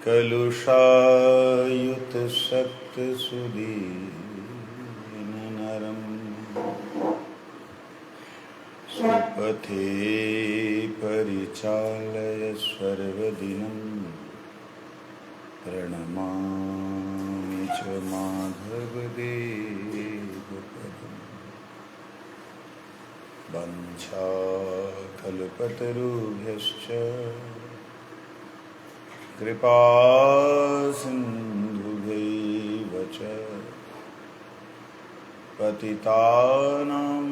कलुषायुत सक्त सुदीन नरम सुपथे परिचालय सर्वदिनं प्रणमामि च माधवदेवपदम् वञ्चाकल्पतरुभ्यश्च कृपा सिन्धुभ्यैव च पतितानां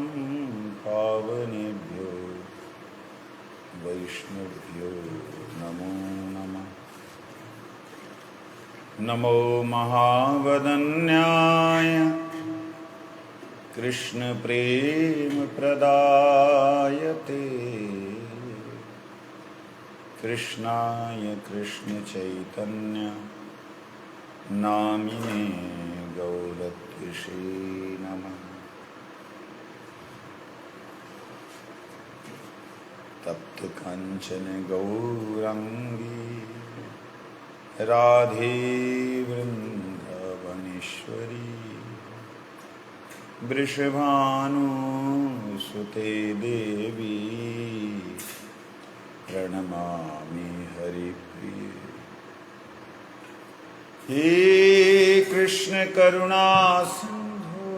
पावनेभ्यो वैष्णवेभ्यो नमो नमः। नमो महावदन्याय कृष्णप्रेमप्रदायते कृष्णाय कृष्णचैतन्य नामिने गौरत्विषे नमः। तप्त कांचन गौरांगी राधे वृंदावनेश्वरी वृषभानुसुते देवी प्रणमामि हरिप्रिये। हे कृष्ण करुणा सिंधु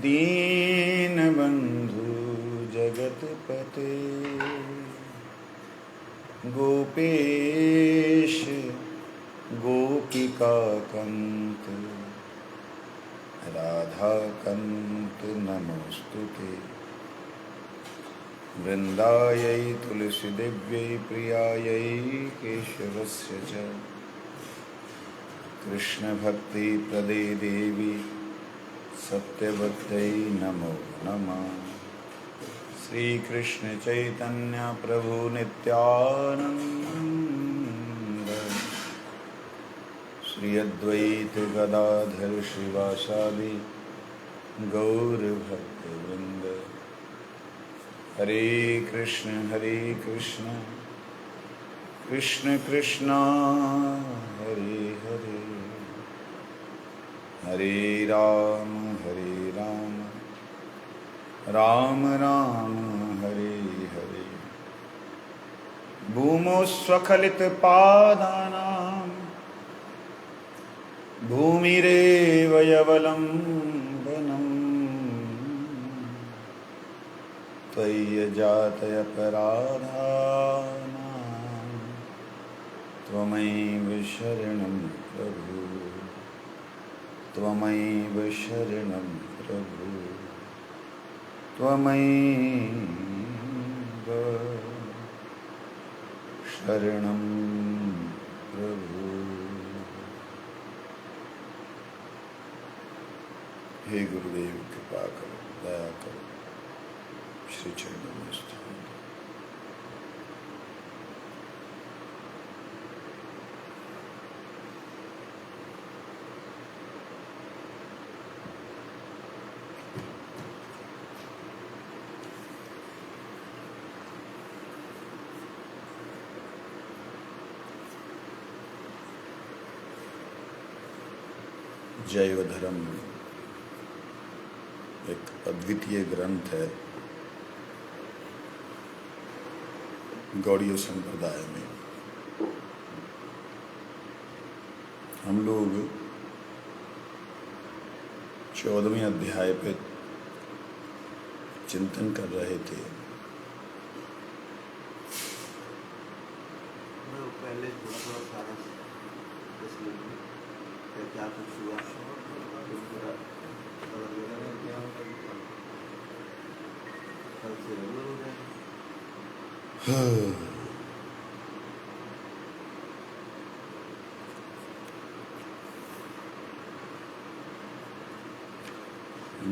दीनबंधु जगतपते गोपेश गोपिकाकंत राधाकंत नमोस्तुते। वृंदायै तुलसीदेव्यै प्रियायै केशवस्य च कृष्णभक्तिप्रदे देवी सत्यवत्यै नमो नमः। श्रीकृष्ण चैतन्य प्रभु नित्यानंद श्री अद्वैत गदाधर श्रीवासादि गौरभक्तवृंद। हरे कृष्ण कृष्ण कृष्ण हरे हरे हरे राम राम राम हरे हरे। भूमौ स्वखलितपादानां भूमिरेव यवलम्बनम् त्वय्यजातयपराधानां त्वमैव शरणं प्रभु त्वमैव शरणं प्रभु त्वमैव शरणं प्रभु। हे गुरुदेव कृपा करो दया करो श्री चरणों में स्थान। जैव धर्म एक अद्वितीय ग्रंथ है गौड़ीय संप्रदाय में। हम लोग 14वें अध्याय पे चिंतन कर रहे थे। पहले थोड़ा सारा क्या कुछ हुआ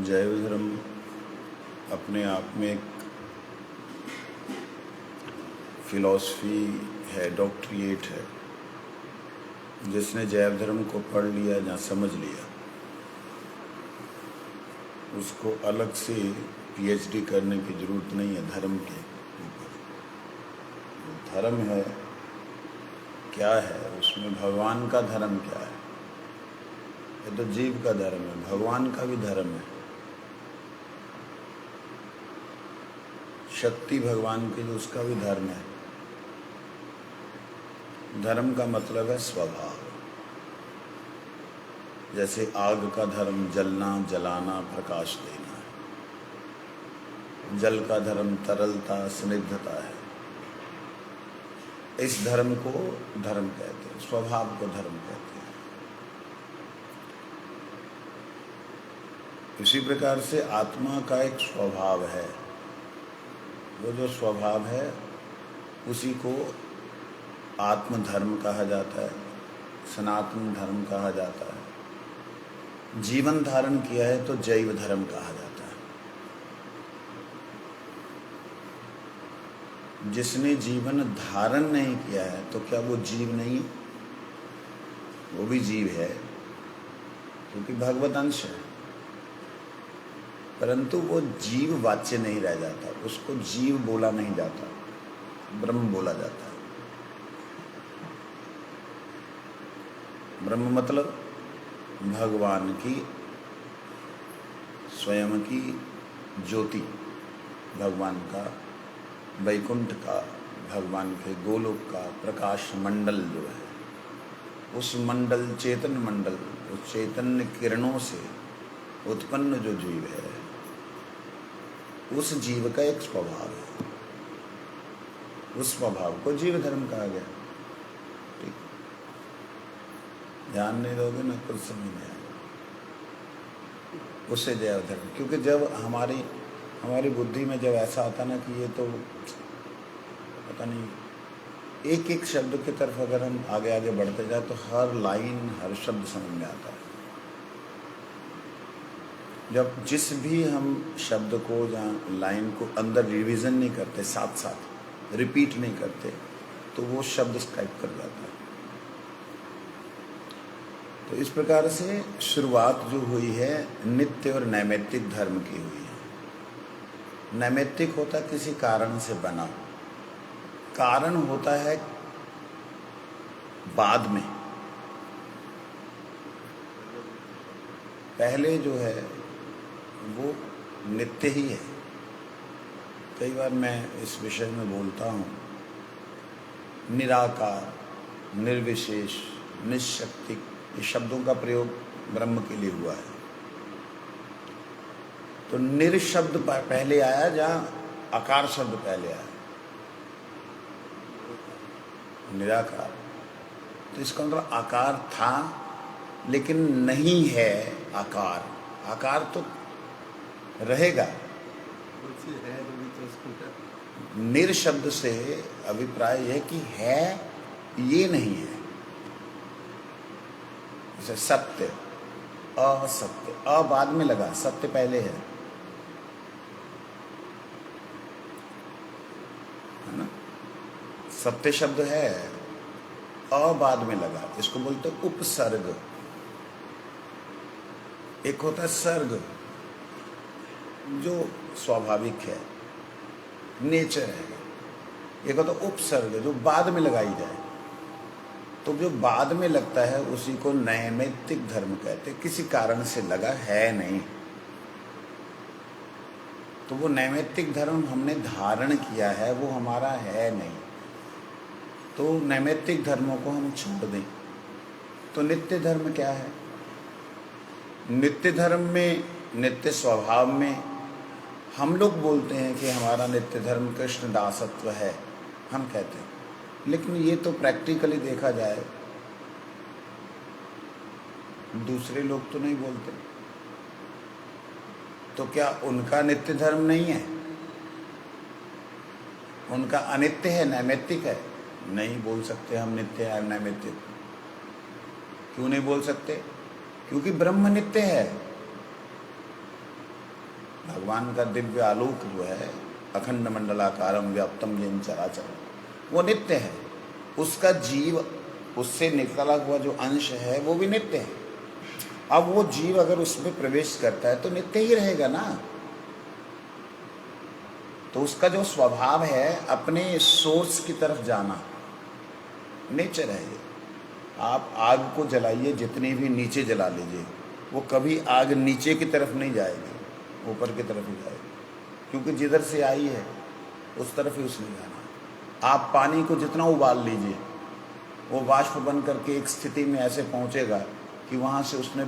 जैव धर्म अपने आप में एक फिलॉसफी है, डॉक्ट्रिएट है। जिसने जैव धर्म को पढ़ लिया या समझ लिया उसको अलग से पीएचडी करने की जरूरत नहीं है धर्म के ऊपर। धर्म है क्या है, उसमें भगवान का धर्म क्या है? ये तो जीव का धर्म है, भगवान का भी धर्म है। शक्ति भगवान की जो, उसका भी धर्म है। धर्म का मतलब है स्वभाव। जैसे आग का धर्म जलना, जलाना, प्रकाश देना है। जल का धर्म तरलता, स्निग्धता है। इस धर्म को धर्म कहते हैं, स्वभाव को धर्म कहते हैं। इसी प्रकार से आत्मा का एक स्वभाव है। वो जो स्वभाव है उसी को आत्मधर्म कहा जाता है, सनातन धर्म कहा जाता है। जीवन धारण किया है तो जैव धर्म कहा जाता है। जिसने जीवन धारण नहीं किया है तो क्या वो जीव नहीं? वो भी जीव है, क्योंकि भगवत अंश है, परंतु वो जीव वाच्य नहीं रह जाता, उसको जीव बोला नहीं जाता, ब्रह्म बोला जाता है। ब्रह्म मतलब भगवान की स्वयं की ज्योति, भगवान का वैकुंठ का, भगवान के गोलोक का प्रकाश मंडल जो है, उस मंडल, चेतन मंडल, उस चैतन्य किरणों से उत्पन्न जो जीव है, उस जीव का एक स्वभाव है। उस स्वभाव को जीव धर्म कहा गया। ठीक, ध्यान नहीं दोगे ना कुछ समझ नहीं आएगा। उससे जैव धर्म, क्योंकि जब हमारी बुद्धि में जब ऐसा आता ना कि ये तो पता नहीं, एक एक शब्द की तरफ अगर हम आगे आगे बढ़ते जाए तो हर लाइन, हर शब्द समझ में आता है। जब जिस भी हम शब्द को या लाइन को अंदर रिवीजन नहीं करते, साथ साथ रिपीट नहीं करते, तो वो शब्द स्ट्राइक कर जाता है। तो इस प्रकार से शुरुआत जो हुई है नित्य और नैमित्तिक धर्म की हुई है। नैमित्तिक होता किसी कारण से बना, कारण होता है बाद में। पहले जो है वो नित्य ही है। कई बार मैं इस विषय में बोलता हूँ, निराकार, निर्विशेष, निशक्ति, ये शब्दों का प्रयोग ब्रह्म के लिए हुआ है। तो निर शब्द पहले आया जहाँ आकार शब्द पहले आया, निराकार। तो इसका मतलब आकार था लेकिन नहीं है आकार। आकार तो रहेगा। निर शब्द से अभिप्राय है कि है, ये नहीं है। जैसे सत्य, असत्य, अ बाद में लगा, सत्य पहले है ना। सत्य शब्द है, अ बाद में लगा, इसको बोलते हैं उपसर्ग। एक होता है सर्ग जो स्वाभाविक है, नेचर है। एक होता है उपसर्ग जो बाद में लगाई जाए। तो जो बाद में लगता है उसी को नैमित्तिक धर्म कहते हैं। किसी कारण से लगा, है नहीं, तो वो नैमित्तिक धर्म हमने धारण किया है, वो हमारा है नहीं। तो नैमित्तिक धर्मों को हम छोड़ दें। तो नित्य धर्म क्या है? नित्य धर्म में, नित्य स्वभाव में हम लोग बोलते हैं कि हमारा नित्य धर्म कृष्ण दासत्व है, हम कहते हैं। लेकिन ये तो प्रैक्टिकली देखा जाए दूसरे लोग तो नहीं बोलते। तो क्या उनका नित्य धर्म नहीं है? उनका अनित्य है, नैमित्तिक है? नहीं बोल सकते हम नित्य है नैमित्तिक। क्यों नहीं बोल सकते? क्योंकि ब्रह्म नित्य है। भगवान का दिव्य आलोक जो है, अखंड मंडलाकारम व्याप्तम येन चराचरम, वो नित्य है। उसका जीव, उससे निकला हुआ जो अंश है वो भी नित्य है। अब वो जीव अगर उसमें प्रवेश करता है तो नित्य ही रहेगा ना। तो उसका जो स्वभाव है अपने सोर्स की तरफ जाना, नेचर है ये। आप आग को जलाइए, जितनी भी नीचे जला लीजिए, वो कभी आग नीचे की तरफ नहीं जाएगी, ऊपर की तरफ ही जाएगी, क्योंकि जिधर से आई है उस तरफ ही उसने जाना। आप पानी को जितना उबाल लीजिए, वो वाष्प बन करके एक स्थिति में ऐसे पहुंचेगा कि वहां से उसने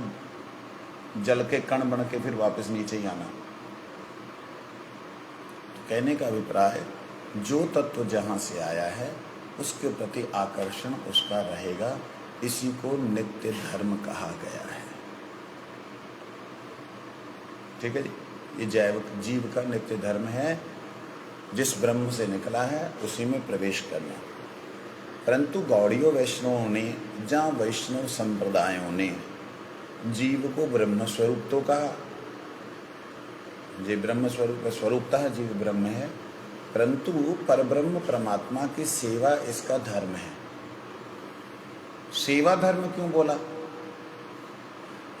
जल के कण बन के फिर वापस नीचे ही आना। तो कहने का अभिप्राय, जो तत्व जहां से आया है उसके प्रति आकर्षण उसका रहेगा। इसी को नित्य धर्म कहा गया है। ठीक है जी, ये जैव जीव का नित्य धर्म है। जिस ब्रह्म से निकला है उसी में प्रवेश करना। परंतु गौड़ियों वैष्णवों ने, जहाँ वैष्णव संप्रदायों ने जीव को ब्रह्म स्वरूप तो कहा, जी ब्रह्म स्वरूप, स्वरूपतः जीव ब्रह्म है, परंतु परब्रह्म परमात्मा की सेवा इसका धर्म है। सेवा धर्म क्यों बोला?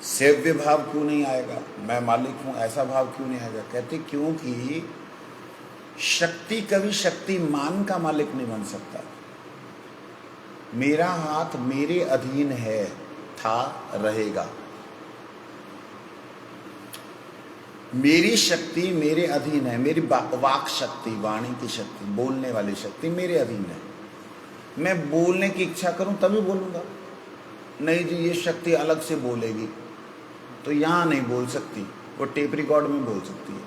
सेव्य भाव क्यों नहीं आएगा? मैं मालिक हूं ऐसा भाव क्यों नहीं आएगा? कहते क्योंकि शक्ति कभी शक्तिमान का मालिक नहीं बन सकता। मेरा हाथ मेरे अधीन है, था, रहेगा। मेरी शक्ति मेरे अधीन है, मेरी वाक शक्ति, वाणी की शक्ति, बोलने वाली शक्ति मेरे अधीन है। मैं बोलने की इच्छा करूं तभी बोलूंगा। नहीं जी ये शक्ति अलग से बोलेगी, तो यहां नहीं बोल सकती, वो टेप रिकॉर्ड में बोल सकती है।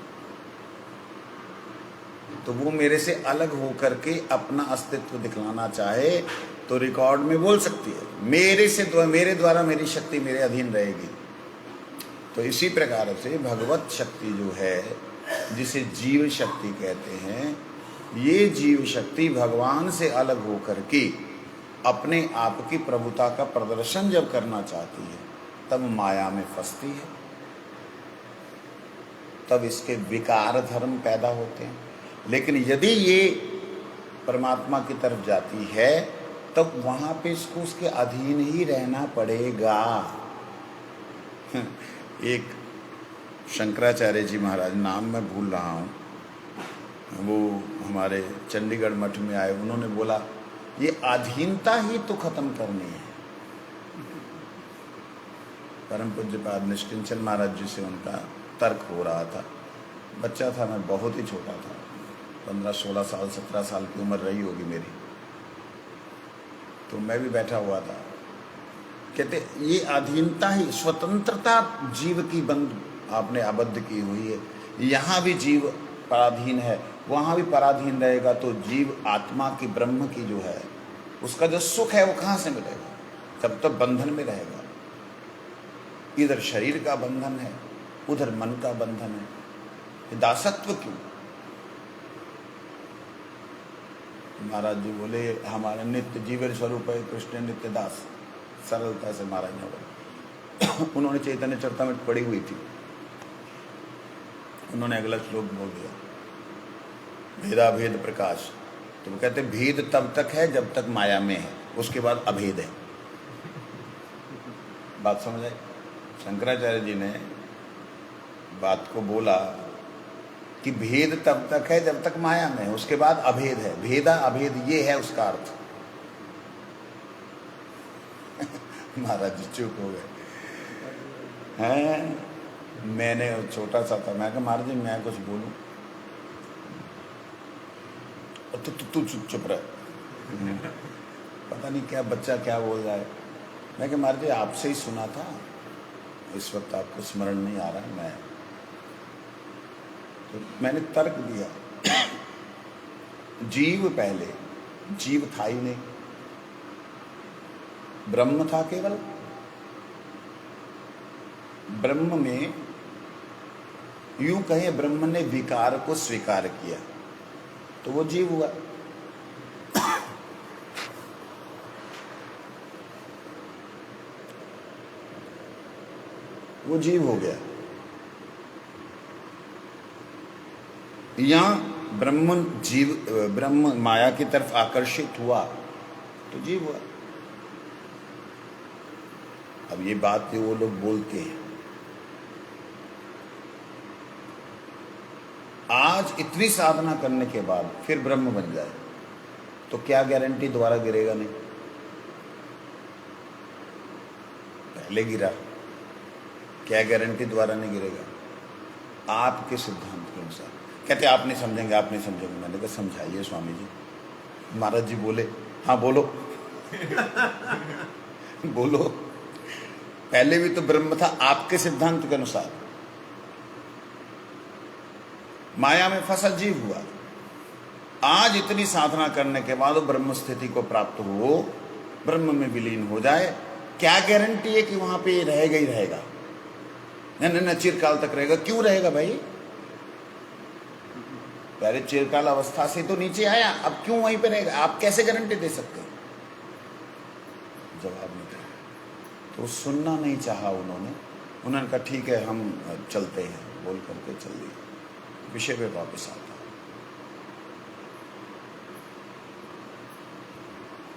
तो वो मेरे से अलग होकर के अपना अस्तित्व दिखलाना चाहे तो रिकॉर्ड में बोल सकती है। मेरे द्वारा मेरी शक्ति मेरे अधीन रहेगी। तो इसी प्रकार से भगवत शक्ति जो है, जिसे जीव शक्ति कहते हैं, ये जीव शक्ति भगवान से अलग होकर के अपने आप की प्रभुता का प्रदर्शन जब करना चाहती है, तब माया में फंसती है, तब इसके विकार धर्म पैदा होते हैं। लेकिन यदि ये परमात्मा की तरफ जाती है, तब वहां पे इसको उसके अधीन ही रहना पड़ेगा। एक शंकराचार्य जी महाराज, नाम मैं भूल रहा हूँ, वो हमारे चंडीगढ़ मठ में आए, उन्होंने बोला ये अधीनता ही तो खत्म करनी है। परम पूज्यपाद निष्किंचन महाराज जी से उनका तर्क हो रहा था। बच्चा था मैं, बहुत ही छोटा था, 15-16 साल 17 साल की उम्र रही होगी मेरी। तो मैं भी बैठा हुआ था। कहते ये अधीनता ही, स्वतंत्रता जीव की बंद आपने आबद्ध की हुई है। यहाँ भी जीव पराधीन है, वहाँ भी पराधीन रहेगा, तो जीव आत्मा की, ब्रह्म की जो है, उसका जो सुख है वो कहाँ से मिलेगा? तब तो बंधन में रहेगा। इधर शरीर का बंधन है, उधर मन का बंधन है। दासत्व क्यों? महाराज जी बोले हमारे नित्य जीवन स्वरूप है कृष्ण नित्य दास। सरलता से महाराज ने बोला। उन्होंने चैतन्य चरितामृत पढ़ी हुई थी, उन्होंने अगला श्लोक बोल दिया, भेदा भेद प्रकाश। तो वो कहते भेद तब तक है जब तक माया में है, उसके बाद अभेद है। बात समझ आई? शंकराचार्य जी ने बात को बोला कि भेद तब तक है जब तक माया में है, उसके बाद अभेद है। भेदा अभेद ये है उसका अर्थ। महाराज जी चुप हो गए हैं। मैंने छोटा सा था, मैं कहा महाराज जी मैं कुछ बोलूं? तू चुप रह। पता नहीं क्या बच्चा क्या बोल रहा है। मैं कहा महाराज जी आपसे ही सुना था, इस वक्त आपको स्मरण नहीं आ रहा। मैं तो मैंने तर्क दिया, जीव पहले जीव था ही नहीं, ब्रह्म था केवल। ब्रह्म में यूं कहें, ब्रह्म ने विकार को स्वीकार किया तो वो जीव हुआ। वो जीव हो गया। यहां ब्रह्म माया की तरफ आकर्षित हुआ तो जीव हुआ। अब ये बात जो वो लोग बोलते हैं, आज इतनी साधना करने के बाद फिर ब्रह्म बन जाए तो क्या गारंटी दोबारा गिरेगा नहीं? पहले गिरा, क्या गारंटी दोबारा नहीं गिरेगा? आपके सिद्धांत के अनुसार। कहते आप नहीं समझेंगे, आप नहीं समझेंगे। मैंने कहा समझाइए स्वामी जी। महाराज जी बोले, हाँ बोलो बोलो। पहले भी तो ब्रह्म था आपके सिद्धांत के अनुसार, माया में फंसा जीव हुआ। आज इतनी साधना करने के बाद वो ब्रह्म स्थिति को प्राप्त हो, ब्रह्म में विलीन हो जाए, क्या गारंटी है कि वहां पे रहेगा ही रहेगा? न चिरकाल तक रहेगा। क्यों रहेगा भाई? पहले चिरकाल अवस्था से तो नीचे आया, अब क्यों वहीं पे रहेगा? आप कैसे गारंटी दे सकते? जवाब नहीं था। तो सुनना नहीं चाहा उन्होंने कहा ठीक है हम चलते हैं, बोल करके चल दिए। विषय पे वापस आता।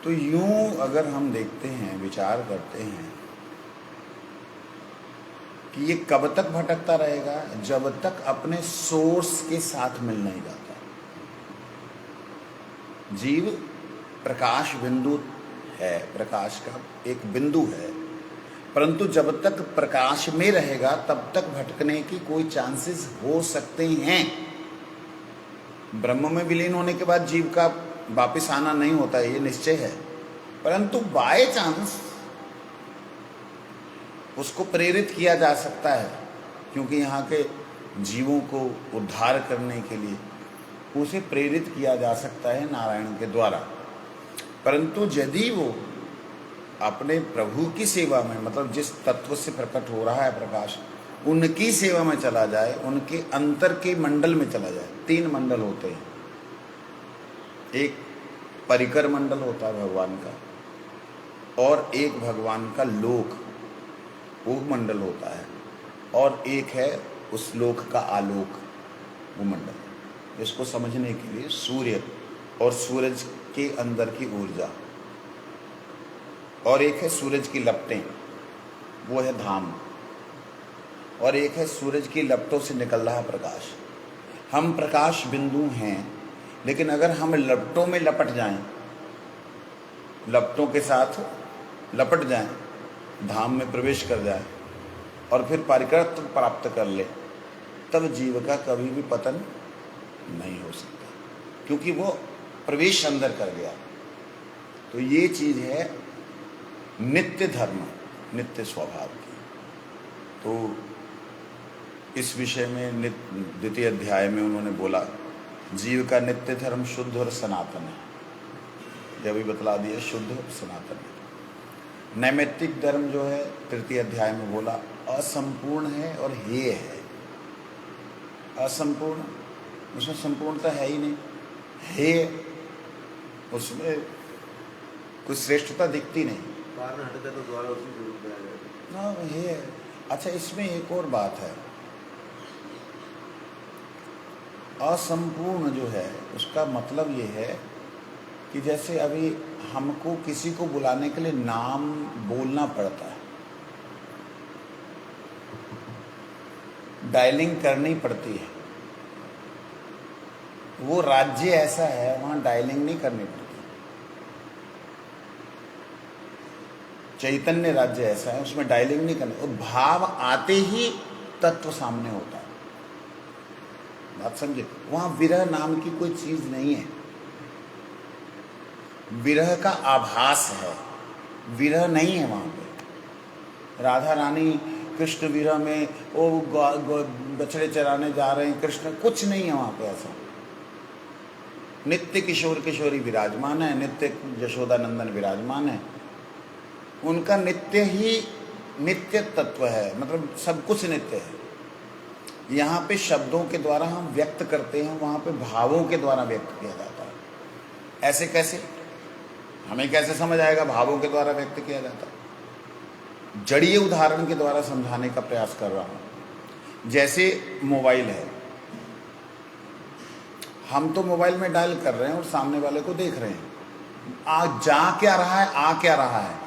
तो यूं अगर हम देखते हैं, विचार करते हैं कि ये कब तक भटकता रहेगा, जब तक अपने सोर्स के साथ मिल नहीं जाता। जीव प्रकाश बिंदु है, प्रकाश का एक बिंदु है, परंतु जब तक प्रकाश में रहेगा तब तक भटकने की कोई चांसेस हो सकते हैं। ब्रह्म में विलीन होने के बाद जीव का वापिस आना नहीं होता है, ये निश्चय है, परंतु बाय चांस उसको प्रेरित किया जा सकता है, क्योंकि यहाँ के जीवों को उद्धार करने के लिए उसे प्रेरित किया जा सकता है नारायण के द्वारा। परंतु यदि वो अपने प्रभु की सेवा में, मतलब जिस तत्व से प्रकट हो रहा है प्रकाश, उनकी सेवा में चला जाए, उनके अंतर के मंडल में चला जाए। 3 मंडल होते हैं, एक परिकर मंडल होता है भगवान का, और एक भगवान का लोक वो मंडल होता है, और एक है उस लोक का आलोक वो मंडल। इसको समझने के लिए सूर्य और सूरज के अंदर की ऊर्जा, और एक है सूरज की लपटें, वो है धाम, और एक है सूरज की लपटों से निकल रहा प्रकाश। हम प्रकाश बिंदु हैं, लेकिन अगर हम लपटों में लपट जाएं, लपटों के साथ लपट जाएं, धाम में प्रवेश कर जाएं और फिर परिकर्तव्य प्राप्त कर ले, तब जीव का कभी भी पतन नहीं हो सकता, क्योंकि वो प्रवेश अंदर कर गया। तो ये चीज है नित्य धर्म, नित्य स्वभाव की। तो इस विषय में द्वितीय अध्याय में उन्होंने बोला जीव का नित्य धर्म शुद्ध और सनातन है। यह भी बतला दिया, शुद्ध और सनातन है। नैमित्तिक धर्म जो है तृतीय अध्याय में बोला असंपूर्ण है और हेय है। असंपूर्ण, उसमें संपूर्णता है ही नहीं। हेय, उसमें कुछ श्रेष्ठता दिखती नहीं। कारण हट गया तो द्वारा उसी रूप में आ जाएगा। ना हेय। अच्छा, इसमें एक और बात है, असंपूर्ण जो है उसका मतलब ये है कि जैसे अभी हमको किसी को बुलाने के लिए नाम बोलना पड़ता है, डायलिंग करनी पड़ती है। वो राज्य ऐसा है वहां डायलिंग नहीं करनी पड़ती। चैतन्य राज्य ऐसा है उसमें डायलिंग नहीं करनी, और भाव आते ही तत्व सामने होता है। बात समझे? वहां विरह नाम की कोई चीज नहीं है, विरह का आभास है, विरह नहीं है वहां पे। राधा रानी कृष्ण विरह में वो बछड़े चराने जा रहे हैं, कृष्ण, कुछ नहीं है वहां पे ऐसा। नित्य किशोर किशोरी विराजमान है, नित्य यशोदा नंदन विराजमान है। उनका नित्य ही नित्य तत्व है, मतलब सब कुछ नित्य है। यहाँ पे शब्दों के द्वारा हम व्यक्त करते हैं, वहाँ पे भावों के द्वारा व्यक्त किया जाता है। ऐसे कैसे? हमें कैसे समझ आएगा भावों के द्वारा व्यक्त किया जाता है? जड़ीय उदाहरण के द्वारा समझाने का प्रयास कर रहा हूँ। जैसे मोबाइल है, हम तो मोबाइल में डायल कर रहे हैं और सामने वाले को देख रहे हैं। जा क्या रहा है, आ क्या रहा है,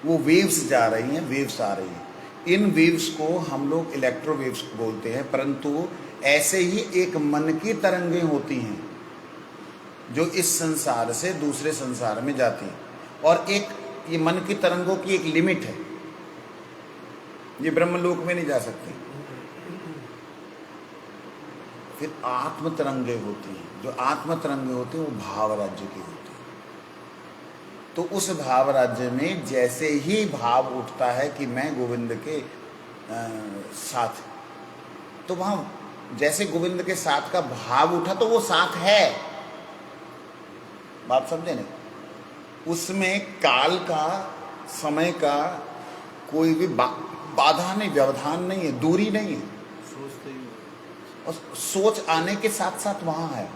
वो वेव्स जा रही हैं, वेव्स आ रही हैं। इन वेव्स को हम लोग इलेक्ट्रो वेव्स बोलते हैं, परंतु ऐसे ही एक मन की तरंगें होती हैं जो इस संसार से दूसरे संसार में जाती हैं, और एक ये मन की तरंगों की एक लिमिट है, ये ब्रह्मलोक में नहीं जा सकती। फिर आत्म तरंगे होती हैं, जो आत्म तरंगे होती हैं वो भाव राज्य की होती है। तो उस भाव राज्य में जैसे ही भाव उठता है कि मैं गोविंद के साथ, तो वहां जैसे गोविंद के साथ का भाव उठा तो वो साथ है। बात समझे नहीं? उसमें काल का, समय का कोई भी बाधा नहीं, व्यवधान नहीं है, दूरी नहीं है, सोचते ही और सोच आने के साथ साथ वहां है।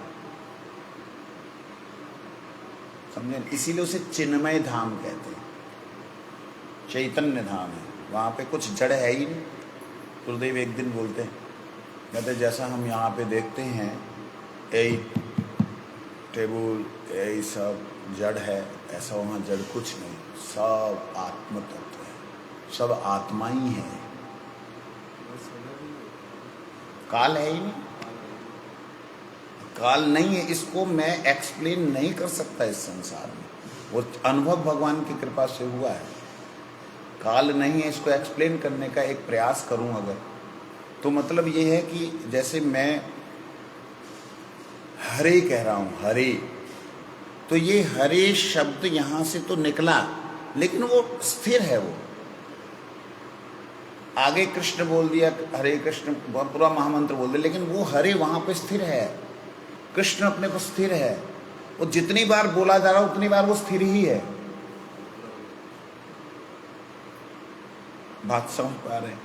समझे? इसीलिए उसे चिन्मय धाम कहते हैं, चैतन्य धाम है। वहां पे कुछ जड़ है ही नहीं। गुरुदेव एक दिन बोलते हैं, कहते जैसा हम यहाँ पे देखते हैं यही टेबल यही सब जड़ है, ऐसा वहाँ जड़ कुछ नहीं, सब आत्म तत्व है, सब आत्मा ही है। काल है ही नहीं, काल नहीं है, इसको मैं एक्सप्लेन नहीं कर सकता इस संसार में। वो अनुभव भगवान की कृपा से हुआ है। काल नहीं है, इसको एक्सप्लेन करने का एक प्रयास करूं अगर, तो मतलब ये है कि जैसे मैं हरे कह रहा हूं, हरे, तो ये हरे शब्द यहां से तो निकला, लेकिन वो स्थिर है। वो आगे कृष्ण बोल दिया, हरे कृष्ण पूरा महामंत्र बोल दिया, लेकिन वो हरे वहां पे स्थिर है। कृष्ण अपने को स्थिर है, वो जितनी बार बोला जा रहा उतनी बार वो स्थिर ही है। बात समझ पा रहे हैं?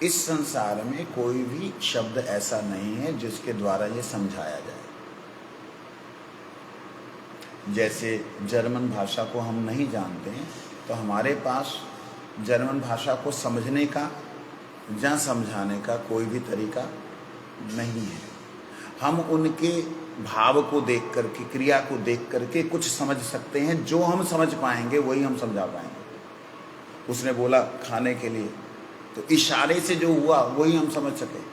इस संसार में कोई भी शब्द ऐसा नहीं है जिसके द्वारा ये समझाया जाए। जैसे जर्मन भाषा को हम नहीं जानते हैं, तो हमारे पास जर्मन भाषा को समझने का या समझाने का कोई भी तरीका नहीं है। हम उनके भाव को देख करके, क्रिया को देख करके कुछ समझ सकते हैं, जो हम समझ पाएंगे वही हम समझा पाएंगे। उसने बोला खाने के लिए, तो इशारे से जो हुआ वही हम समझ सके,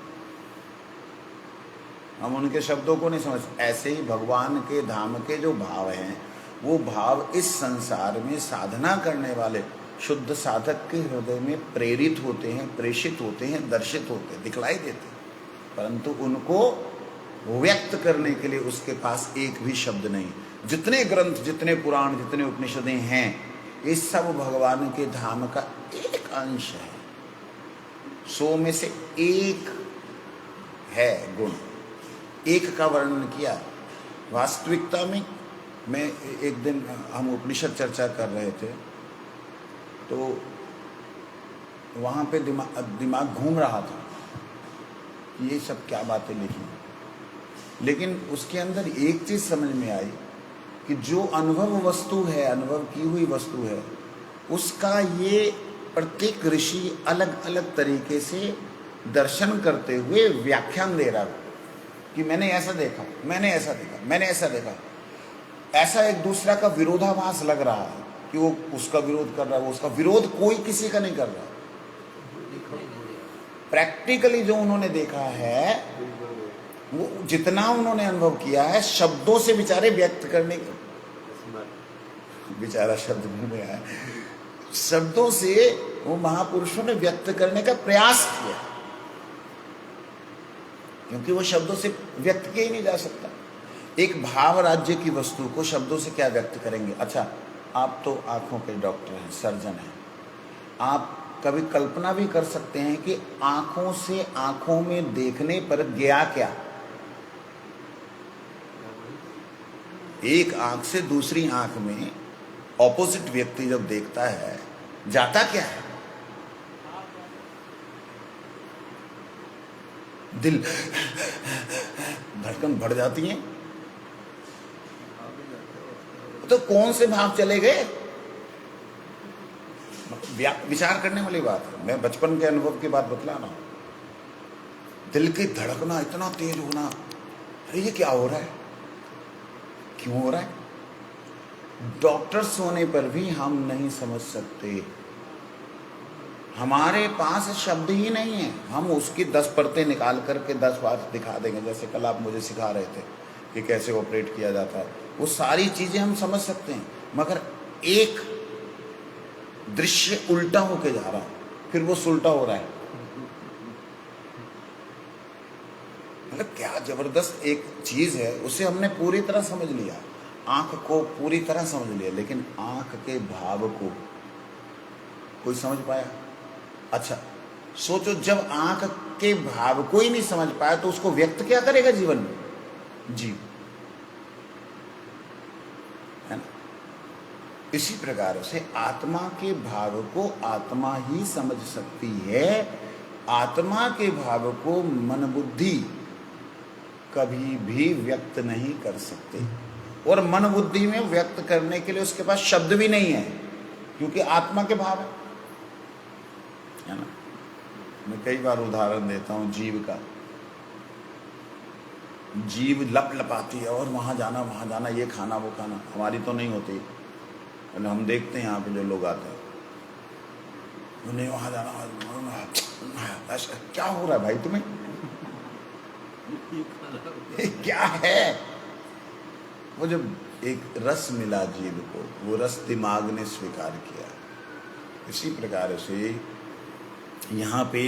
हम उनके शब्दों को नहीं समझ। ऐसे ही भगवान के धाम के जो भाव हैं, वो भाव इस संसार में साधना करने वाले शुद्ध साधक के हृदय में प्रेरित होते हैं, प्रेषित होते हैं, दर्शित होते हैं, दिखलाई देते हैं, परंतु उनको व्यक्त करने के लिए उसके पास एक भी शब्द नहीं। जितने ग्रंथ, जितने पुराण, जितने उपनिषदें हैं, ये सब भगवान के धाम का एक अंश है। 100 में से एक है गुण, एक का वर्णन किया। वास्तविकता में मैं एक दिन हम उपनिषद चर्चा कर रहे थे, तो वहाँ पे दिमाग घूम रहा था कि ये सब क्या बातें लिखी, लेकिन उसके अंदर एक चीज़ समझ में आई कि जो अनुभव वस्तु है, अनुभव की हुई वस्तु है, उसका ये प्रत्येक ऋषि अलग अलग तरीके से दर्शन करते हुए व्याख्यान दे रहा है कि मैंने ऐसा देखा, मैंने ऐसा देखा, मैंने ऐसा देखा। ऐसा एक दूसरा का विरोधाभास लग रहा है कि वो उसका विरोध कर रहा है, वो उसका विरोध कोई किसी का नहीं कर रहा। प्रैक्टिकली जो उन्होंने देखा है, वो जितना उन्होंने अनुभव किया है, शब्दों से बेचारे व्यक्त करने, बेचारा शब्द मुंह में आया, शब्दों से वो महापुरुषों ने व्यक्त करने का प्रयास किया, क्योंकि वो शब्दों से व्यक्त किया ही नहीं जा सकता। एक भाव राज्य की वस्तु को शब्दों से क्या व्यक्त करेंगे? अच्छा, आप तो आंखों के डॉक्टर हैं, सर्जन हैं, आप कभी कल्पना भी कर सकते हैं कि आंखों से आंखों में देखने पर गया क्या? एक आंख से दूसरी आंख में ऑपोजिट व्यक्ति जब देखता है, जाता क्या है? दिल धड़कन बढ़ जाती है, तो कौन से भाव चले गए? विचार करने वाली बात है। मैं बचपन के अनुभव की बात बतला रहा हूं। दिल की धड़कना इतना तेज होना, अरे ये क्या हो रहा है, क्यों हो रहा है? डॉक्टर्स होने पर भी हम नहीं समझ सकते। हमारे पास शब्द ही नहीं है। हम उसकी 10 परतें निकाल करके 10 बार दिखा देंगे। जैसे कल आप मुझे सिखा रहे थे कि कैसे ऑपरेट किया जाता है, वो सारी चीज़ें हम समझ सकते हैं, मगर एक दृश्य उल्टा होके जा रहा है, फिर वो सुलटा हो रहा है। मतलब क्या जबरदस्त एक चीज़ है, उसे हमने पूरी तरह समझ लिया, आंख को पूरी तरह समझ लिया, लेकिन आंख के भाव को कोई समझ पाया? अच्छा सोचो, जब आंख के भाव को ही नहीं समझ पाया तो उसको व्यक्त क्या करेगा जीवन में? जीव, है ना? इसी प्रकार से आत्मा के भाव को आत्मा ही समझ सकती है। आत्मा के भाव को मन बुद्धि कभी भी व्यक्त नहीं कर सकते, और मन बुद्धि में व्यक्त करने के लिए उसके पास शब्द भी नहीं है, क्योंकि आत्मा के भाव है ना। मैं कई बार उदाहरण देता हूँ जीव का। जीव लप लपाती है और वहाँ जाना, ये खाना वो खाना, हमारी तो नहीं होती। हम देखते हैं यहाँ पे जो लोग आते हैं, उन्हें वहाँ जाना, क्या हो रहा है भाई तुम्हें? क्या है? वो जब एक रस मिला जीव को, वो रस दिमाग ने स्वीकार किया। इसी प्रकार से यहाँ पे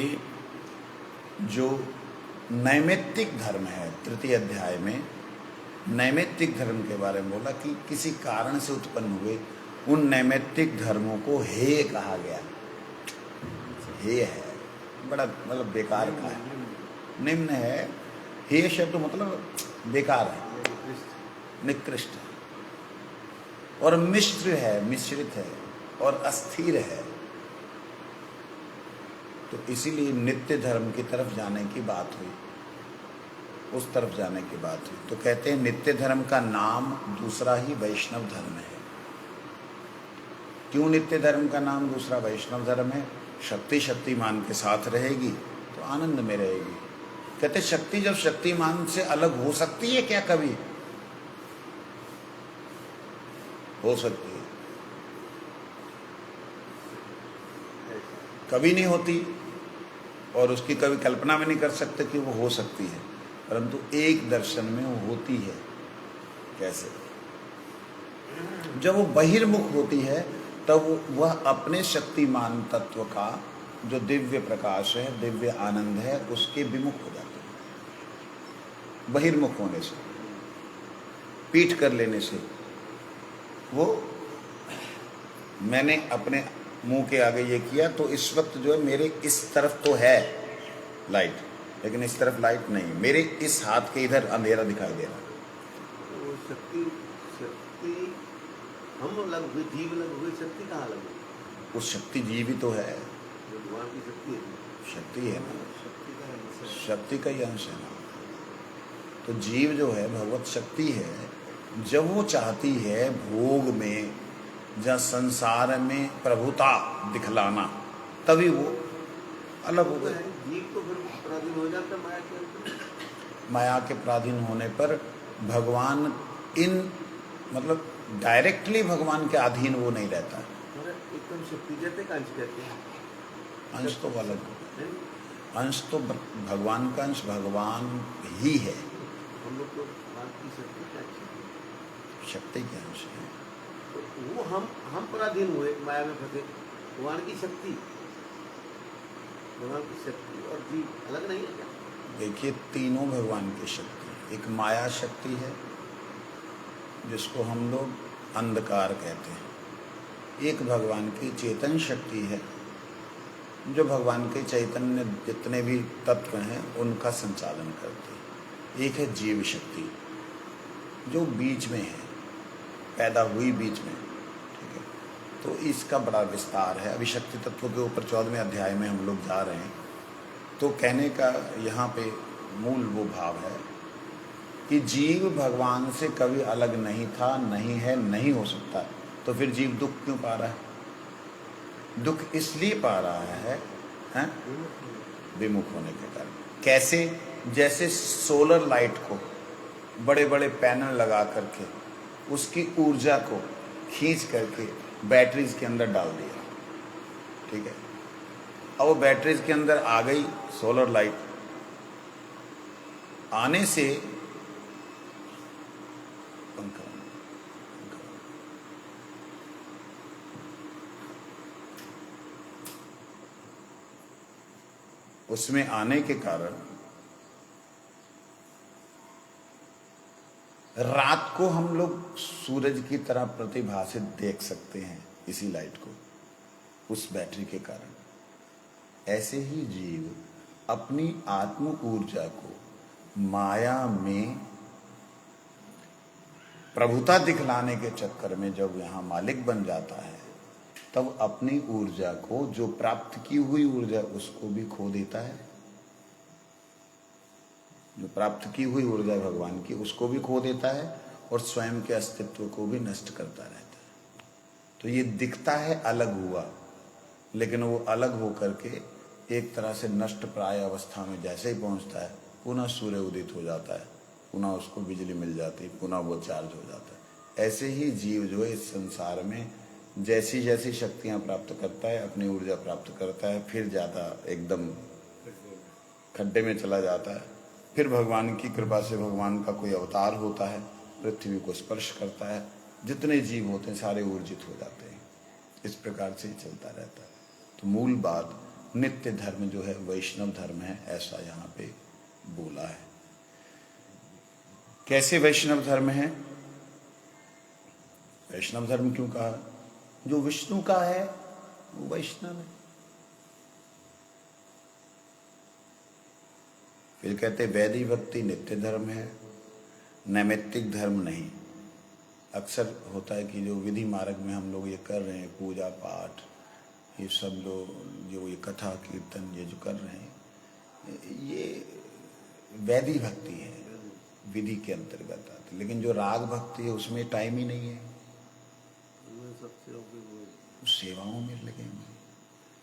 जो नैमित्तिक धर्म है, तृतीय अध्याय में नैमित्तिक धर्म के बारे में बोला कि किसी कारण से उत्पन्न हुए उन नैमित्तिक धर्मों को हेय कहा गया। हेय है, बड़ा मतलब बेकार का है, निम्न है। हेय शब्द मतलब बेकार है, निकृष्ट है, और मिश्र है, मिश्रित है, और अस्थिर है। तो इसीलिए नित्य धर्म की तरफ जाने की बात हुई, उस तरफ जाने की बात हुई। तो कहते हैं नित्य धर्म का नाम दूसरा ही वैष्णव धर्म है। क्यों नित्य धर्म का नाम दूसरा वैष्णव धर्म है? शक्ति शक्तिमान के साथ रहेगी तो आनंद में रहेगी। कहते शक्ति जब शक्तिमान से अलग हो सकती है क्या? कभी हो सकती है, कभी नहीं होती, और उसकी कभी कल्पना भी नहीं कर सकते कि वो हो सकती है, परंतु एक दर्शन में वो होती है। कैसे? जब वो बहिर्मुख होती है तब वह अपने शक्तिमान तत्व का जो दिव्य प्रकाश है, दिव्य आनंद है, उसके विमुख हो जाते हैं। बहिर्मुख होने से, पीठ कर लेने से, वो मैंने अपने मुंह के आगे ये किया तो इस वक्त जो है मेरे इस तरफ तो है लाइट, लेकिन इस तरफ लाइट नहीं, मेरे इस हाथ के इधर अंधेरा दिखाई दे रहा। तो शक्ति हम अलग हुए, जीव अलग हुए, शक्ति कहाँ अलग हुई? वो शक्ति जीव ही तो है, भगवान की शक्ति है। शक्ति है ना, शक्ति का अंश है। शक्ति का ही अंश है ना। तो जीव जो है भगवत शक्ति है। जब वो चाहती है भोग में या संसार में प्रभुता दिखलाना, तभी वो अलग हो गए। जीव तो फिर पराधीन हो जाता है माया के अंदर। माया के पराधीन होने पर भगवान इन मतलब डायरेक्टली भगवान के अधीन वो नहीं रहता है। एकदम शक्ति कहते हैं, अंश कहते हैं। अंश तो अलग, अंश तो भगवान का अंश भगवान ही है। हम लोग तो बाकी शक्ति का अंश है। शक्ति के अंश है। तो वो हम पराधीन हुए, माया में फंसे। भगवान की शक्ति और जीव अलग नहीं है क्या? देखिए तीनों भगवान की शक्ति, एक माया शक्ति है जिसको हम लोग अंधकार कहते हैं, एक भगवान की चेतन शक्ति है जो भगवान के चैतन्य जितने भी तत्व हैं उनका संचालन करती है, एक है जीव शक्ति जो बीच में है, पैदा हुई बीच में। ठीक है, तो इसका बड़ा विस्तार है। अभी शक्ति तत्व के ऊपर 14वें अध्याय में हम लोग जा रहे हैं। तो कहने का यहाँ पे मूल वो भाव है कि जीव भगवान से कभी अलग नहीं था, नहीं है, नहीं हो सकता। तो फिर जीव दुख क्यों पा रहा है? दुख इसलिए पा रहा है, हैं? विमुख होने के कारण। कैसे? जैसे सोलर लाइट को बड़े बड़े पैनल लगा करके उसकी ऊर्जा को खींच करके बैटरीज के अंदर डाल दिया। ठीक है, अब वो बैटरीज के अंदर आ गई सोलर लाइट, आने से पंखा उसमें आने के कारण रात को हम लोग सूरज की तरह प्रतिभासित देख सकते हैं इसी लाइट को, उस बैटरी के कारण। ऐसे ही जीव अपनी आत्म ऊर्जा को माया में प्रभुता दिखलाने के चक्कर में जब यहां मालिक बन जाता है, तब अपनी ऊर्जा को, जो प्राप्त की हुई ऊर्जा, उसको भी खो देता है। जो प्राप्त की हुई ऊर्जा भगवान की, उसको भी खो देता है और स्वयं के अस्तित्व को भी नष्ट करता रहता है। तो ये दिखता है अलग हुआ, लेकिन वो अलग होकर के एक तरह से नष्ट प्राय अवस्था में जैसे ही पहुंचता है, पुनः सूर्य उदित हो जाता है, पुनः उसको बिजली मिल जाती है, पुनः वो चार्ज हो जाता है। ऐसे ही जीव जो है इस संसार में जैसी जैसी शक्तियां प्राप्त करता है, अपनी ऊर्जा प्राप्त करता है, फिर ज्यादा एकदम खड्डे में चला जाता है। फिर भगवान की कृपा से भगवान का कोई अवतार होता है, पृथ्वी को स्पर्श करता है, जितने जीव होते हैं सारे ऊर्जित हो जाते हैं। इस प्रकार से ही चलता रहता है। तो मूल बात नित्य धर्म जो है वैष्णव धर्म है, ऐसा यहाँ पे बोला है। कैसे वैष्णव धर्म है? वैष्णव धर्म क्यों कहा? जो विष्णु का है वो वैष्णव है। फिर कहते वैदिक भक्ति नित्य धर्म है, नैमित्तिक धर्म नहीं। अक्सर होता है कि जो विधि मार्ग में हम लोग ये कर रहे हैं, पूजा पाठ, ये सब जो ये कथा कीर्तन ये जो कर रहे हैं, ये वैदिक भक्ति है, विधि के अंतर्गत आती है। लेकिन जो राग भक्ति है उसमें टाइम ही नहीं है, सेवाओं में लगे हुए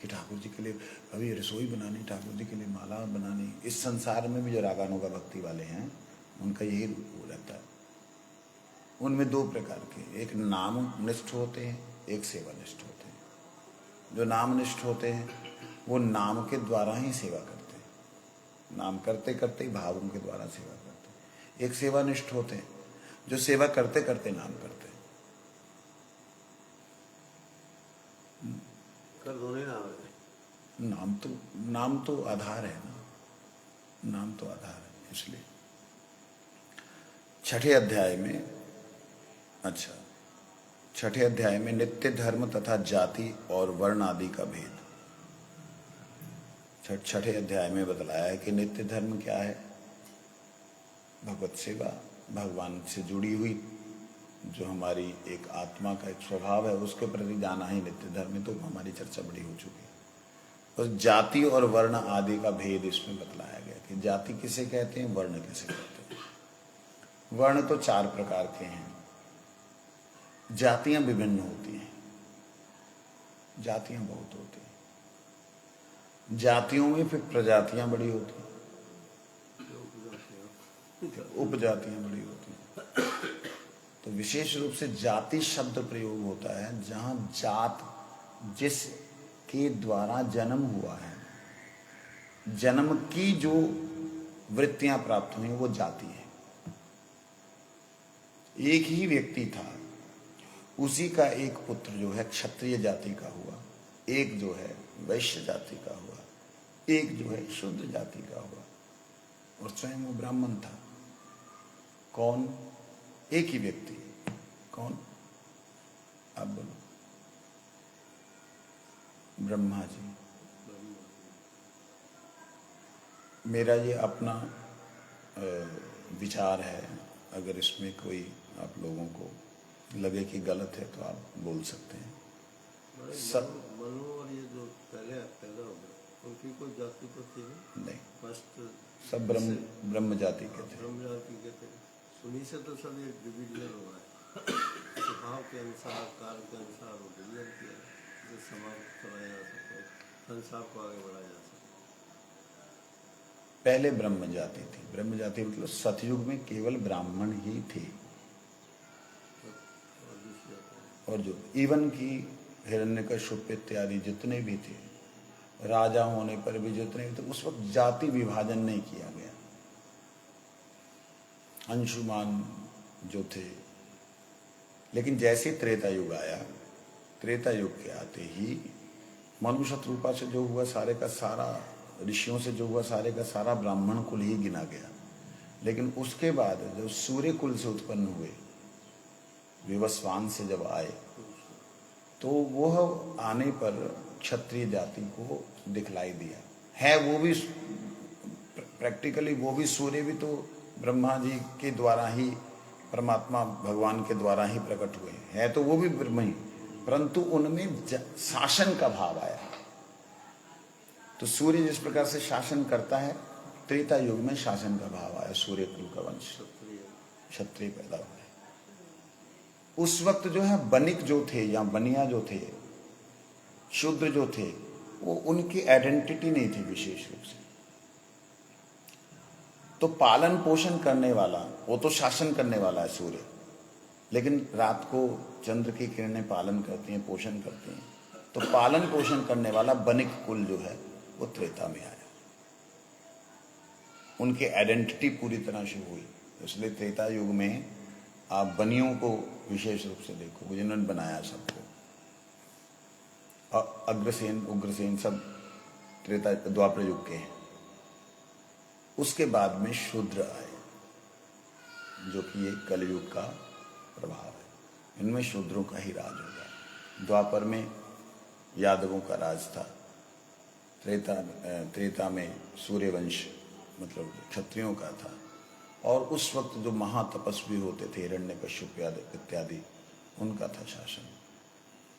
कि ठाकुर जी के लिए अभी रसोई बनानी, ठाकुर जी के लिए माला बनानी। इस संसार में भी जो रागानुगा भक्ति वाले हैं उनका यही वो रहता है। उनमें दो प्रकार के, एक नामनिष्ठ होते हैं, एक सेवानिष्ठ होते हैं। जो नामनिष्ठ होते हैं वो नाम के द्वारा ही सेवा करते हैं, नाम करते करते ही भावों के द्वारा सेवा करते हैं। एक सेवानिष्ठ होते हैं जो सेवा करते करते नाम करते हैं। कर दो नहीं नाम तो आधार है ना, नाम तो आधार है। इसलिए छठे अध्याय में नित्य धर्म तथा जाति और वर्ण आदि का भेद छठे अध्याय में बतलाया है कि नित्य धर्म क्या है? भगवत सेवा, भगवान से जुड़ी हुई जो हमारी एक आत्मा का एक स्वभाव है, उसके प्रति जाना ही नित्य धर्म है। तो हमारी चर्चा बड़ी हो चुकी है। तो जाति और वर्ण आदि का भेद इसमें बतलाया गया कि जाति किसे कहते हैं, वर्ण किसे कहते हैं। वर्ण तो चार प्रकार के हैं, जातियां विभिन्न होती हैं, जातियां बहुत होती हैं। जातियों में फिर प्रजातियां बड़ी होती हैं, उपजातियां बड़ी होती हैं। तो विशेष रूप से जाति शब्द प्रयोग होता है जहां जात जिसके द्वारा जन्म हुआ है, जन्म की जो वृत्तियां प्राप्त हुई वो जाति है। एक ही व्यक्ति था, उसी का एक पुत्र जो है क्षत्रिय जाति का हुआ, एक जो है वैश्य जाति का हुआ, एक जो है शुद्ध जाति का हुआ, और स्वयं वो ब्राह्मण था। कौन? एक ही व्यक्ति। कौन? आप बोलो। ब्रह्मा जी। मेरा ये अपना विचार है, अगर इसमें कोई आप लोगों को लगे कि गलत है तो आप बोल सकते हैं। सब मनु और ये जो पहले पैदा हो गए उनकी कोई जाति तो थी नहीं, फर्स्ट सब ब्रह्म जाति के थे। ब्रह्म जाति के थे। उन्हीं से तो सब ये डिवीजन हुआ है, स्वभाव के अनुसार, कार्य के अनुसार वो डिवीजन किया जिससे समाज चलाया जा सके, संसार को आगे बढ़ाया जा सके। पहले ब्रह्म जाति थी। ब्रह्म जाति मतलब सतयुग में केवल ब्राह्मण ही थे, और जो इवन की हिरण्यकश्यप इत्यादि जितने भी थे, राजा होने पर भी जितने, तो उस वक्त जाति विभाजन नहीं किया गया। अंशुमान जो थे, लेकिन जैसे त्रेता युग आया, त्रेता युग के आते ही मनु शत्रुपा से जो हुआ सारे का सारा, ऋषियों से जो हुआ सारे का सारा ब्राह्मण कुल ही गिना गया। लेकिन उसके बाद जब सूर्य कुल से उत्पन्न हुए, विवस्वान से जब आए, तो वह आने पर क्षत्रिय जाति को दिखलाई दिया है। वो भी प्रैक्टिकली, वो भी सूर्य भी तो ब्रह्मा जी के द्वारा ही, परमात्मा भगवान के द्वारा ही प्रकट हुए हैं, तो वो भी ब्रह्म ही, परंतु उनमें शासन का भाव आया। तो सूर्य जिस प्रकार से शासन करता है, त्रेता युग में शासन का भाव आया, सूर्य कुल का वंश, क्षत्रिय पैदा हुए। उस वक्त जो है बनिक जो थे या बनिया जो थे, शूद्र जो थे, वो उनकी आइडेंटिटी नहीं थी विशेष रूप से। तो पालन पोषण करने वाला, वो तो शासन करने वाला है सूर्य, लेकिन रात को चंद्र की किरणें पालन करती हैं, पोषण करती हैं। तो पालन पोषण करने वाला बनिक कुल जो है वो त्रेता में आया, उनकी आइडेंटिटी पूरी तरह से हुई। इसलिए त्रेता युग में आप बनियों को विशेष रूप से देखो, जिन्होंने बनाया सबको, और अग्रसेन उग्रसेन सब त्रेता द्वापर युग के हैं। उसके बाद में शूद्र आए, जो कि ये कलयुग का प्रभाव है। इनमें शूद्रों का ही राज होगा। द्वापर में यादवों का राज था, त्रेता में सूर्यवंश मतलब क्षत्रियों का था, और उस वक्त जो महातपस्वी होते थे, हिरण्यकश्यप इत्यादि, उनका था शासन।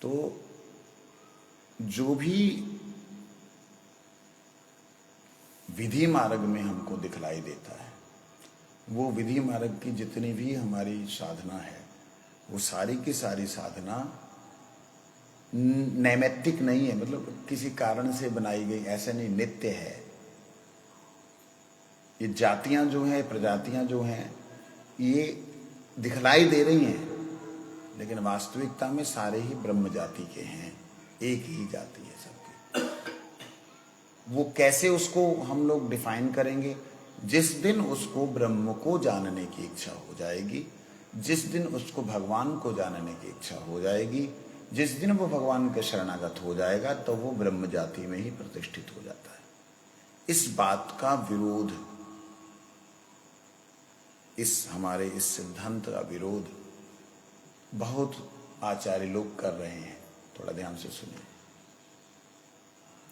तो जो भी विधि मार्ग में हमको दिखलाई देता है, वो विधि मार्ग की जितनी भी हमारी साधना है, वो सारी की सारी साधना नैमित्तिक नहीं है, मतलब किसी कारण से बनाई गई, ऐसे नहीं, नित्य है। ये जातियां जो हैं, प्रजातियां जो हैं, ये दिखलाई दे रही हैं, लेकिन वास्तविकता में सारे ही ब्रह्म जाति के हैं, एक ही जाति है सबकी। वो कैसे उसको हम लोग डिफाइन करेंगे? जिस दिन उसको ब्रह्म को जानने की इच्छा हो जाएगी, जिस दिन उसको भगवान को जानने की इच्छा हो जाएगी, जिस दिन वो भगवान के शरणागत हो जाएगा, तो वो ब्रह्म जाति में ही प्रतिष्ठित हो जाता है। इस बात का विरोध, इस हमारे इस सिद्धांत का विरोध बहुत आचार्य लोग कर रहे हैं। थोड़ा ध्यान से सुनिए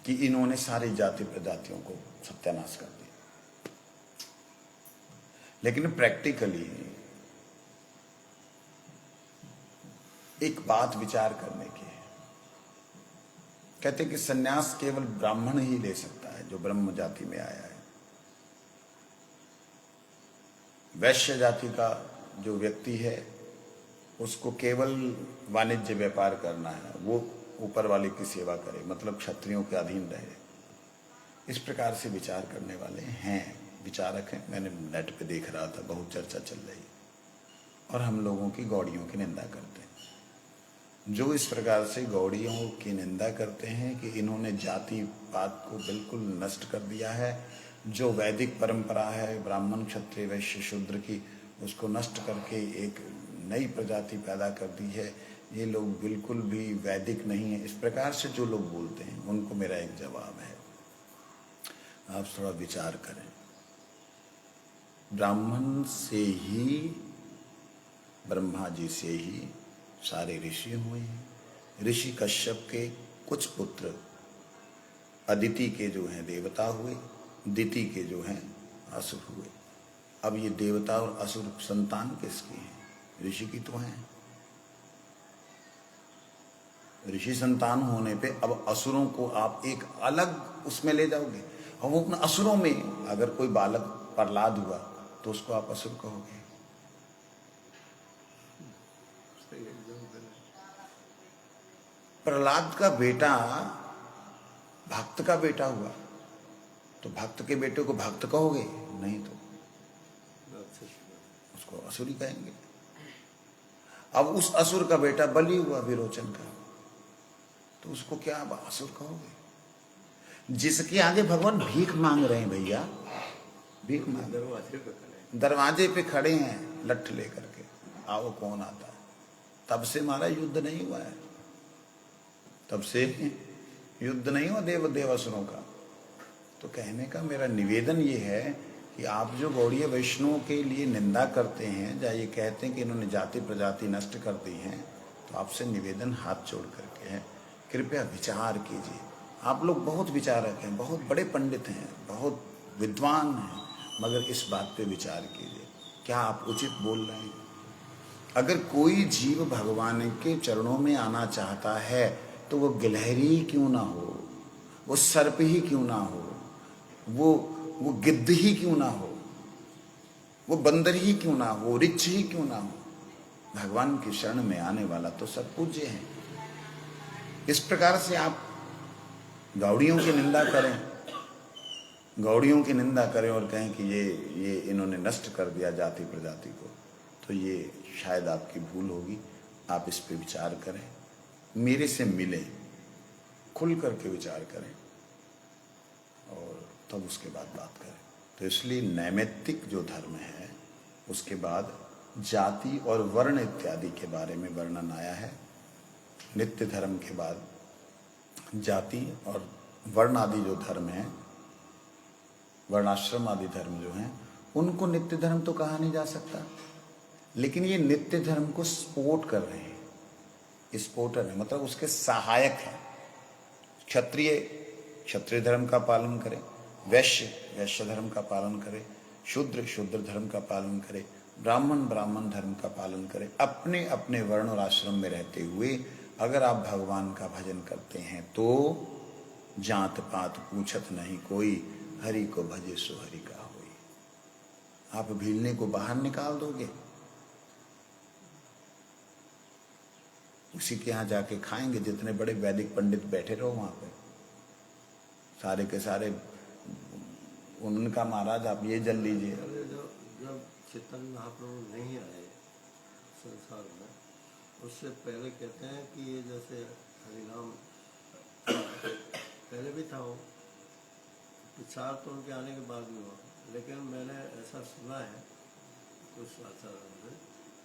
कि इन्होंने सारी जाति प्रजातियों को सत्यानाश कर दिया। लेकिन प्रैक्टिकली एक बात विचार करने की है। कहते कि सन्यास केवल ब्राह्मण ही ले सकता है जो ब्रह्म जाति में आया है। वैश्य जाति का जो व्यक्ति है, उसको केवल वाणिज्य व्यापार करना है, वो ऊपर वाले की सेवा करे, मतलब क्षत्रियों के अधीन रहे। इस प्रकार से विचार करने वाले हैं, विचारक हैं। मैंने नेट पे देख रहा था, बहुत चर्चा चल रही, और हम लोगों की गौड़ियों की निंदा करते हैं। जो इस प्रकार से गौड़ियों की निंदा करते हैं कि इन्होंने जाति पात को बिल्कुल नष्ट कर दिया है, जो वैदिक परंपरा है ब्राह्मण क्षत्रिय वैश्य शूद्र की, उसको नष्ट करके एक नई प्रजाति पैदा कर दी है, ये लोग बिल्कुल भी वैदिक नहीं है। इस प्रकार से जो लोग बोलते हैं, उनको मेरा एक जवाब है, आप थोड़ा विचार करें। ब्राह्मण से ही, ब्रह्मा जी से ही सारे ऋषि हुए हैं। ऋषि कश्यप के कुछ पुत्र अदिति के जो हैं देवता हुए, दिति के जो हैं असुर हुए। अब ये देवता और असुर संतान किसकी हैं? ऋषि की तो हैं। ऋषि संतान होने पे अब असुरों को आप एक अलग उसमें ले जाओगे, और वो अपने असुरों में अगर कोई बालक प्रहलाद हुआ तो उसको आप असुर कहोगे। प्रहलाद का बेटा भक्त का बेटा हुआ तो भक्त के बेटे को भक्त कहोगे? नहीं, तो उसको असुर ही कहेंगे। अब उस असुर का बेटा बलि हुआ विरोचन का, तो उसको क्या आप असुर कहोगे? जिसके आगे भगवान भीख मांग रहे हैं भैया, भीख मांग, दरवाजे पे खड़े दरवाजे पे खड़े हैं लठ लेकर के, आओ कौन आता है। तब से हमारा युद्ध नहीं हुआ है, तब से युद्ध नहीं हुआ देवासुरों का। तो कहने का मेरा निवेदन ये है कि आप जो गौड़ीय वैष्णवों के लिए निंदा करते हैं या ये कहते हैं कि इन्होंने जाति प्रजाति नष्ट कर दी है, तो आपसे निवेदन हाथ जोड़ करके है, कृपया विचार कीजिए। आप लोग बहुत विचारक हैं, बहुत बड़े पंडित हैं, बहुत विद्वान हैं, मगर इस बात पे विचार कीजिए, क्या आप उचित बोल रहे हैं? अगर कोई जीव भगवान के चरणों में आना चाहता है तो वो गिलहरी ही क्यों ना हो, वो सर्प ही क्यों ना हो, वो गिद्ध ही क्यों ना हो, वो बंदर ही क्यों ना हो, रिच्छ ही क्यों ना हो, भगवान की शरण में आने वाला तो सब पूज्य है। इस प्रकार से आप गौड़ियों की निंदा करें, गौड़ियों की निंदा करें और कहें कि ये इन्होंने नष्ट कर दिया जाति प्रजाति को, तो ये शायद आपकी भूल होगी। आप इस पे विचार करें, मेरे से मिलें, खुल करके विचार करें और तब उसके बाद बात करें। तो इसलिए नैमित्तिक जो धर्म है उसके बाद जाति और वर्ण इत्यादि के बारे में वर्णन आया है। नित्य धर्म के बाद जाति और वर्ण आदि जो धर्म है, वर्णाश्रम आदि धर्म जो हैं, उनको नित्य धर्म तो कहा नहीं जा सकता, लेकिन ये नित्य धर्म को सपोर्ट कर रहे हैं, सपोर्टर है, मतलब उसके सहायक है। क्षत्रिय क्षत्रिय धर्म का पालन करे, वैश्य वैश्य धर्म का पालन करे, शूद्र शूद्र धर्म का पालन करे, ब्राह्मण ब्राह्मण धर्म का पालन करे। अपने अपने वर्ण और आश्रम में रहते हुए अगर आप भगवान का भजन करते हैं तो जात पात पूछत नहीं कोई, हरि को भजे सो हरि का होई। आप भीलने को बाहर निकाल दोगे, उसी के यहाँ जाके खाएंगे। जितने बड़े वैदिक पंडित बैठे रहो वहां पे, सारे के सारे उनका महाराज आप ये जल लीजिए। जब चैतन्य महाप्रभु नहीं आए संसार में, उससे पहले कहते हैं कि ये जैसे हरिनाम पहले भी था, वो प्रचार तो उनके आने के बाद भी हुआ, लेकिन मैंने ऐसा सुना है कुछ आचार्यों से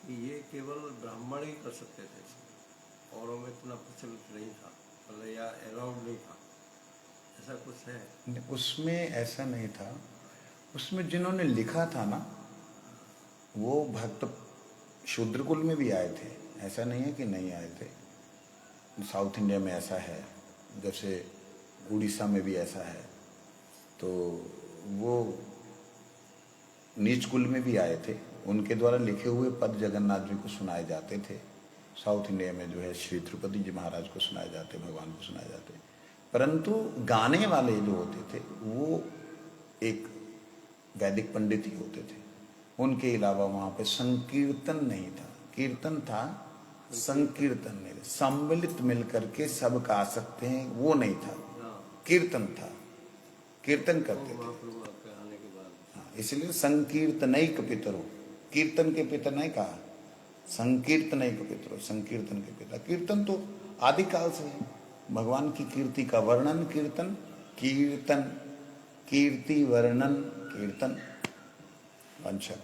कि ये केवल ब्राह्मण ही कर सकते थे, औरों में इतना प्रचलित नहीं था, मतलब या अलाउड नहीं था, ऐसा कुछ है? उसमें ऐसा नहीं था। उसमें जिन्होंने लिखा था ना, वो भक्त शूद्र कुल में भी आए थे, ऐसा नहीं है कि नहीं आए थे। साउथ इंडिया में ऐसा है, जैसे उड़ीसा में भी ऐसा है, तो वो नीच कुल में भी आए थे, उनके द्वारा लिखे हुए पद जगन्नाथ जी को सुनाए जाते थे। साउथ इंडिया में जो है श्री तिरुपति जी महाराज को सुनाए जाते, भगवान को सुनाए जाते। परंतु गाने वाले जो होते थे वो एक वैदिक पंडित ही होते थे, उनके अलावा वहां पे संकीर्तन नहीं था। कीर्तन था, संकीर्तन नहीं था। सम्मिलित मिलकर के सब गा सकते हैं, वो नहीं था, कीर्तन था, कीर्तन करते थे। हाँ, इसलिए संकीर्तनैक पितरो, कीर्तन के पिता नहीं कहा, संकीर्तनैक पितरो, संकीर्तन के पिता। कीर्तन तो आदिकाल से है, भगवान की कीर्ति का वर्णन कीर्तन, कीर्तन कीर्ति वर्णन कीर्तन। वंशा